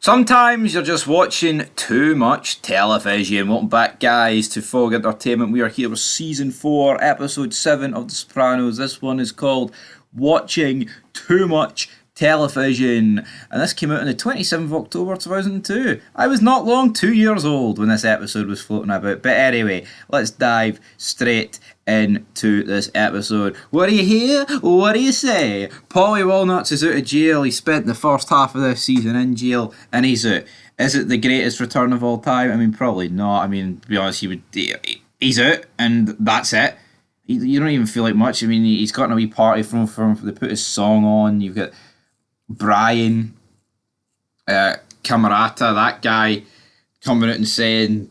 Sometimes you're just watching too much television. Welcome back, guys, to Fog Entertainment. We are here with Season 4, Episode 7 of The Sopranos. This one is called Watching Too Much Television. And this came out on the 27th of October 2002. I was not long 2 years old when this episode was floating about. But anyway, let's dive straight into this episode. What do you hear? What do you say? Paulie Walnuts is out of jail. He spent the first half of this season in jail and he's out. Is it the greatest return of all time? I mean, probably not. I mean, to be honest, he's out and that's it. You don't even feel like much. I mean, he's got a wee party from they put his song on. You've got Brian, Camerata, that guy, coming out and saying,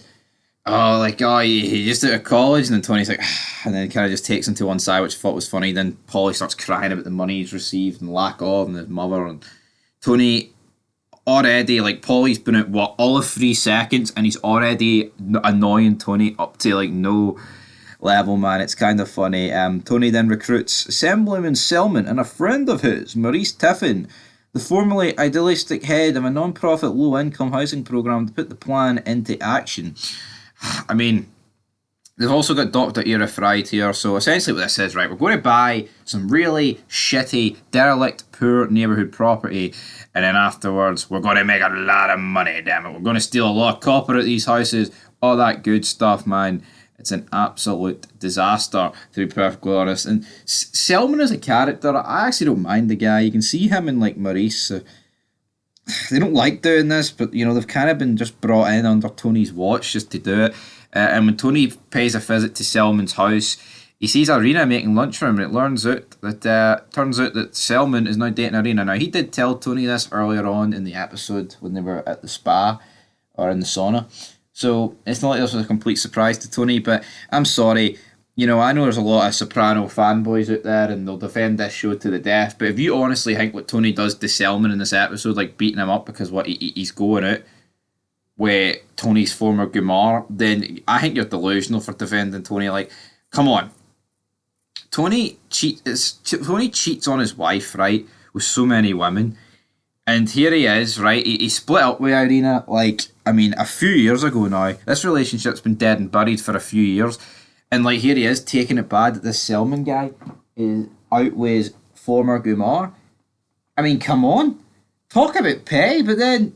he just out of college, and then Tony's like, and then kind of just takes him to one side, which I thought was funny. Then Paulie starts crying about the money he's received and lack of, and his mother, and Tony already, Paulie's been out, all of 3 seconds, and he's already annoying Tony up to, no level, man. It's kind of funny. Tony then recruits Assemblyman Selman and a friend of his, Maurice Tiffin, the formerly idealistic head of a non-profit low-income housing program, to put the plan into action. I mean, they've also got Dr. Ira Fried here, so essentially what this is, right, we're going to buy some really shitty, derelict, poor neighbourhood property, and then afterwards we're going to make a lot of money, damn it. We're going to steal a lot of copper at these houses, all that good stuff, man. It's an absolute disaster, to be perfectly honest. And Selman as a character, I actually don't mind the guy. You can see him in, Maurice, so they don't like doing this, but they've kind of been just brought in under Tony's watch just to do it. And when Tony pays a visit to Selman's house, he sees Irina making lunch for him, and it turns out that Selman is now dating Irina. Now, he did tell Tony this earlier on in the episode when they were at the spa or in the sauna, so it's not like this was a complete surprise to Tony. But I'm sorry. I know there's a lot of Soprano fanboys out there and they'll defend this show to the death, but if you honestly think what Tony does to Selman in this episode, beating him up because he's going out with Tony's former Gumar, then I think you're delusional for defending Tony. Come on. Tony cheats on his wife, right, with so many women, and here he is, right, he split up with Irina, a few years ago now. This relationship's been dead and buried for a few years. And here he is taking it bad that this Selman guy is out with his former Gumar. I mean, come on. Talk about petty, but then,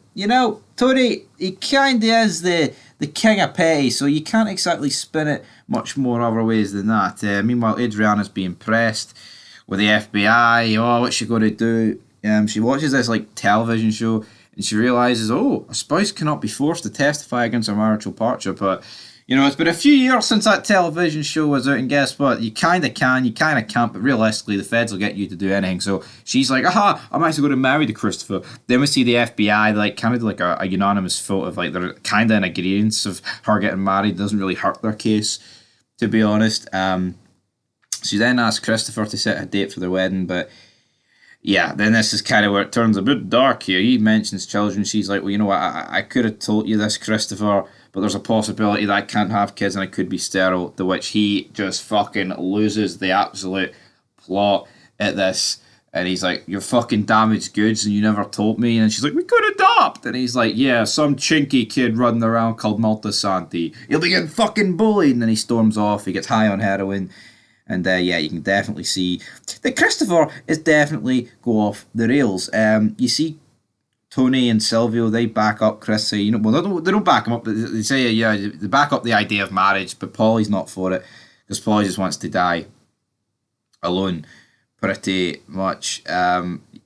Tony, he kind of is the king of petty, so you can't exactly spin it much more other ways than that. Meanwhile, Adriana's being pressed with the FBI. Oh, what's she going to do? She watches this, television show, and she realises, a spouse cannot be forced to testify against her marital partner, but it's been a few years since that television show was out, and guess what? You kind of can, you kind of can't, but realistically, the feds will get you to do anything. So she's like, I'm actually going to marry the Christopher. Then we see the FBI, kind of do a unanimous vote of, they're kind of in agreement of her getting married. It doesn't really hurt their case, to be honest. She then asks Christopher to set a date for their wedding, but yeah, then this is kind of where it turns a bit dark here. He mentions children. She's like, well, you know what? I could have told you this, Christopher, but there's a possibility that I can't have kids and I could be sterile, to which he just fucking loses the absolute plot at this. And he's like, you're fucking damaged goods and you never told me. And she's like, we could adopt. And he's like, yeah, some chinky kid running around called Maltasanti. He'll be getting fucking bullied. And then he storms off. He gets high on heroin. And you can definitely see that Christopher is definitely go off the rails. You see Tony and Silvio, they back up Chris. Say, they don't back him up, but they say, they back up the idea of marriage, but Paulie's not for it, because Paulie just wants to die alone, pretty much.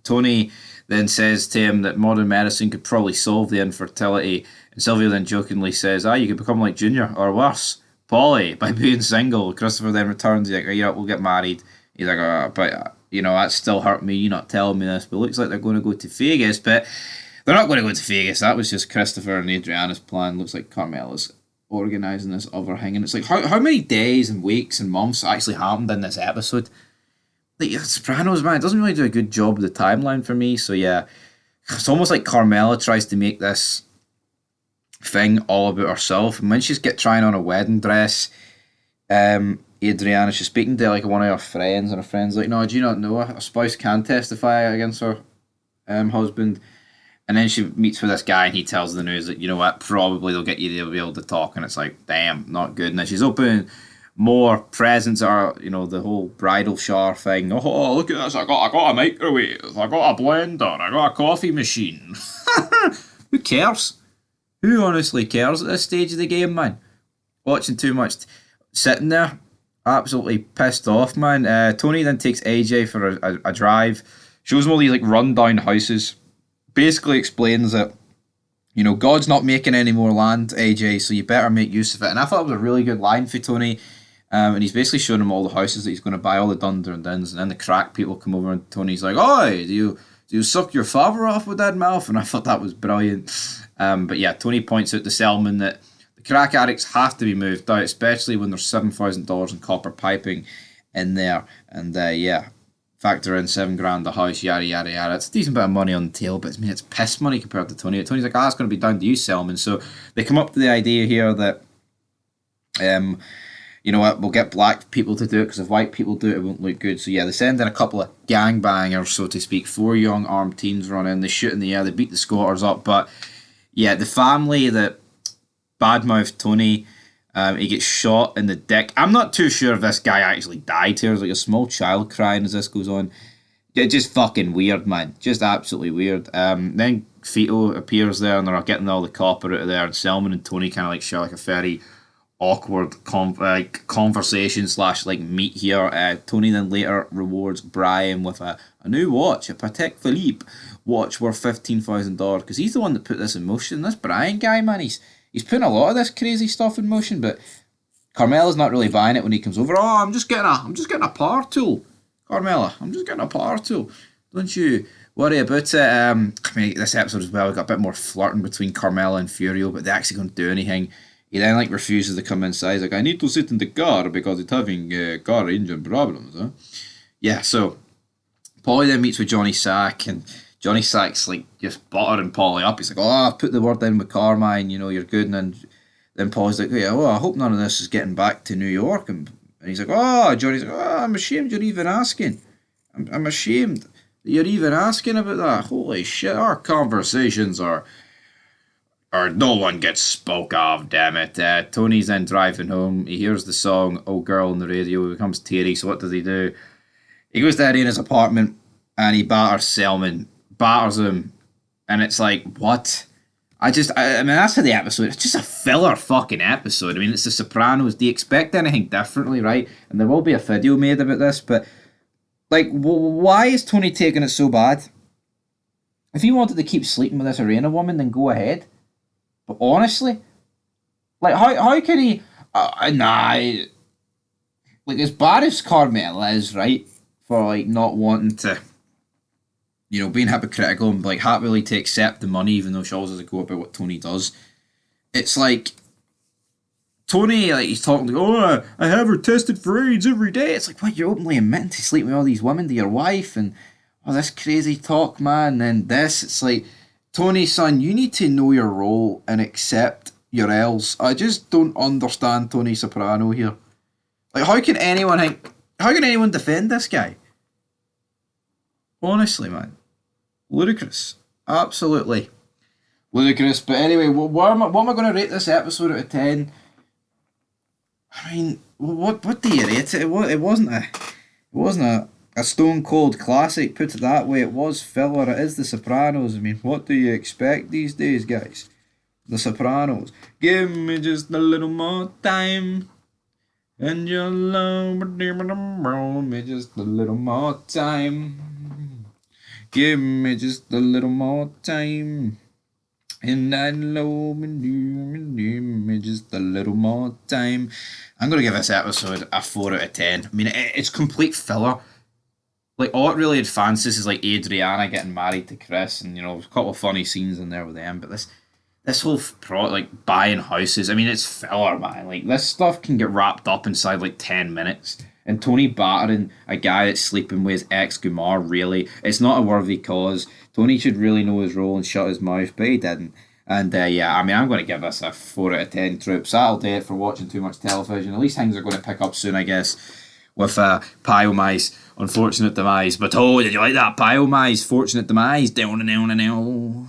Tony then says to him that modern medicine could probably solve the infertility, and Silvio then jokingly says, you could become like Junior, or worse, Paulie, by being single. Christopher then returns, he's like, we'll get married. He's like, but that still hurt me, you not telling me this. But it looks like they're going to go to Vegas, but they're not going to go to Vegas. That was just Christopher and Adriana's plan. Looks like Carmela's organising this other thing. And it's like, how many days and weeks and months actually happened in this episode? Sopranos, man, it doesn't really do a good job of the timeline for me. So yeah, it's almost like Carmela tries to make this thing all about herself, and when she's trying on a wedding dress, Adriana, she's speaking to one of her friends, and her friend's like, no, do you not know a spouse can testify against her husband? And then she meets with this guy, and he tells the news that, you know what, probably they'll be able to talk. And it's like, damn, not good. And then she's opening more presents, or the whole bridal shower thing. Oh, look at this! I got a microwave. I got a blender. I got a coffee machine. Who cares? Who honestly cares at this stage of the game, man? Watching too much, sitting there, absolutely pissed off, man. Tony then takes AJ for a drive, shows him all these like rundown houses, basically explains that God's not making any more land, AJ, so you better make use of it. And I thought it was a really good line for Tony. And he's basically showing him all the houses that he's going to buy, all the dunder and dins, and then the crack people come over, and Tony's like, "Oi, do you suck your father off with that mouth?" And I thought that was brilliant. But yeah, Tony points out to Selman that the crack addicts have to be moved out, especially when there's $7,000 in copper piping in there. And yeah, factor in $7,000 a house, yada yada yada. It's a decent bit of money on the table, but it's piss money compared to Tony. Tony's like, it's going to be down to you, Selman. So they come up to the idea here that, you know what, we'll get black people to do it, because if white people do it, it won't look good. So yeah, they send in a couple of gangbangers, so to speak. 4 young armed teens run in, they shoot in the air, they beat the squatters up. But yeah, the family that badmouthed Tony, he gets shot in the dick. I'm not too sure if this guy actually died here. There's like a small child crying as this goes on. Just fucking weird, man. Just absolutely weird. Then Fito appears there, and they're getting all the copper out of there, and Selman and Tony kind of like share like a very awkward conversation / like meet here. Tony then later rewards Brian with a new watch, a Patek Philippe watch worth $15,000, because he's the one that put this in motion. This Brian guy, man, he's putting a lot of this crazy stuff in motion, but Carmela's not really buying it when he comes over. Oh, I'm just getting a power tool, Carmela. I'm just getting a power tool. Don't you worry about it. I mean, this episode as well, we got a bit more flirting between Carmela and Furio, but they actually don't do anything. He then refuses to come inside. He's like, I need to sit in the car because it's having car engine problems. Huh? Yeah, so Paulie then meets with Johnny Sack, and Johnny Sack's just buttering Paulie up. He's like, I've put the word in with Carmine, you're good. And then Paulie's like, yeah, well, I hope none of this is getting back to New York. And he's like, Johnny's like, I'm ashamed you're even asking. I'm ashamed that you're even asking about that. Holy shit, our conversations are... Or no one gets spoke of, damn it. Tony's then driving home. He hears the song "Oh Girl" on the radio. He becomes teary, so what does he do? He goes to Irina's apartment, and he batters Selman. Batters him. And it's like, what? I mean, that's how the episode... It's just a filler fucking episode. I mean, it's The Sopranos. Do you expect anything differently, right? And there will be a video made about this, but... why is Tony taking it so bad? If he wanted to keep sleeping with this Irina woman, then go ahead. But honestly, how can he... as bad as Carmela is, right, for, not wanting to, being hypocritical and, happily to accept the money, even though she always has to go about what Tony does, it's like, Tony, he's talking, I have her tested for AIDS every day. It's like, what, you're openly admitting to sleeping with all these women to your wife, and, this crazy talk, man, and then this, it's like... Tony, son, you need to know your role and accept your L's. I just don't understand Tony Soprano here. How can anyone defend this guy? Honestly, man. Ludicrous. Absolutely ludicrous. But anyway, what am I going to rate this episode out of 10? I mean, what do you rate it? It wasn't a stone cold classic, put it that way. It was filler. It is The Sopranos. I mean, what do you expect these days, guys? The Sopranos. Give me just a little more time, and your love, me just a little more time. Give me just a little more time, and I love me just a little more time. I'm gonna give this episode a 4 out of 10. I mean, it's complete filler. All it really advances is Adriana getting married to Chris, and a couple of funny scenes in there with them. But this whole buying houses, I mean, it's filler, man. This stuff can get wrapped up inside 10 minutes. And Tony battering a guy that's sleeping with his ex Gumar, really, it's not a worthy cause. Tony should really know his role and shut his mouth, but he didn't. And yeah, I mean, I'm going to give this a 4 out of 10 troops. That'll do it for watching too much television. At least things are going to pick up soon, I guess, with Pyomai's unfortunate demise. But did you like that? Pyomai's fortunate demise? Down and down and down.